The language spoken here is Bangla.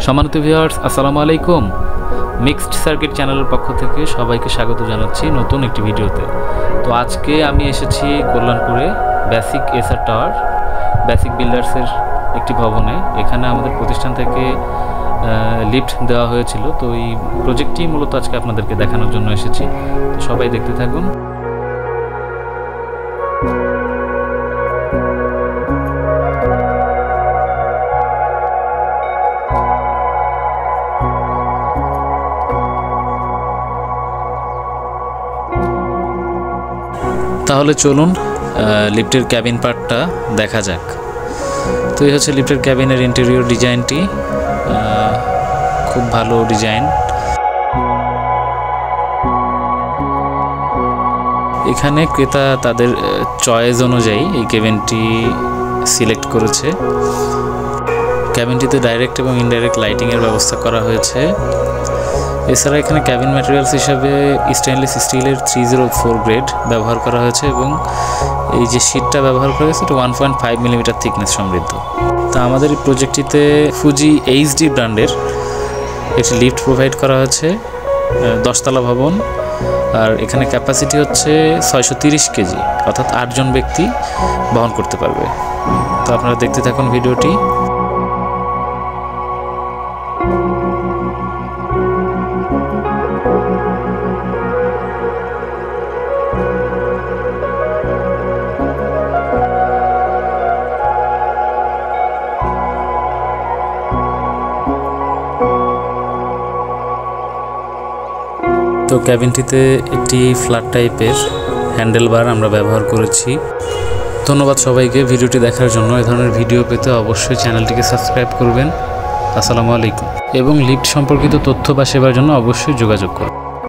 সম্মানিত ভিউয়ার্স, আসসালামু আলাইকুম। মিক্সড সার্কিট চ্যানেলের পক্ষ থেকে সবাইকে স্বাগত জানাচ্ছি নতুন একটি ভিডিওতে। তো আজকে আমি এসেছি কল্যাণপুরে বেসিক এসআর টাওয়ার, বেসিক বিল্ডার্সের একটি ভবনে। এখানে আমাদের প্রতিষ্ঠান থেকে লিফট দেওয়া হয়েছিল। তো এই প্রজেক্টটি মূলত আজকে আপনাদেরকে দেখানোর জন্য এসেছি। তো সবাই দেখতে থাকুন। তাহলে চলুন লিফটের ক্যাবিন পার্টটা দেখা যাক। তো এই হচ্ছে লিফটের ক্যাবিনের ইন্টেরিয়র ডিজাইনটি, খুব ভালো ডিজাইন। এখানে ক্রেতা তাদের চয়েস অনুযায়ী এই ক্যাবিনটি সিলেক্ট করেছে। ক্যাবিনটিতে ডাইরেক্ট এবং ইনডাইরেক্ট লাইটিংয়ের ব্যবস্থা করা হয়েছে। এছাড়া এখানে ক্যাবিন ম্যাটেরিয়ালস হিসাবে স্টেনলেস স্টিলের 304 গ্রেড ব্যবহার করা হয়েছে এবং এই যে শীটটা ব্যবহার করা হয়েছে এটা 1.5 মিলিমিটার থিকনেস সমৃদ্ধ। তা আমাদের এই প্রজেক্টটিতে ফুজি এইচডি ব্র্যান্ডের একটি লিফট প্রোভাইড করা হয়েছে, 10 তলা ভবন। আর এখানে ক্যাপাসিটি হচ্ছে 630 কেজি, অর্থাৎ 8 জন ব্যক্তি বহন করতে পারবে। তো আপনারা দেখতে থাকুন ভিডিওটি। তো ক্যাবিনটিতে একটি ফ্ল্যাট টাইপের হ্যান্ডেল বার আমরা ব্যবহার করেছি। ধন্যবাদ সবাইকে ভিডিওটি দেখার জন্য। এ ধরনের ভিডিও পেতে অবশ্যই চ্যানেলটিকে সাবস্ক্রাইব করবেন। আসসালামু আলাইকুম। এবং লিফট সম্পর্কিত তথ্য বা সেবার জন্য অবশ্যই যোগাযোগ করুন।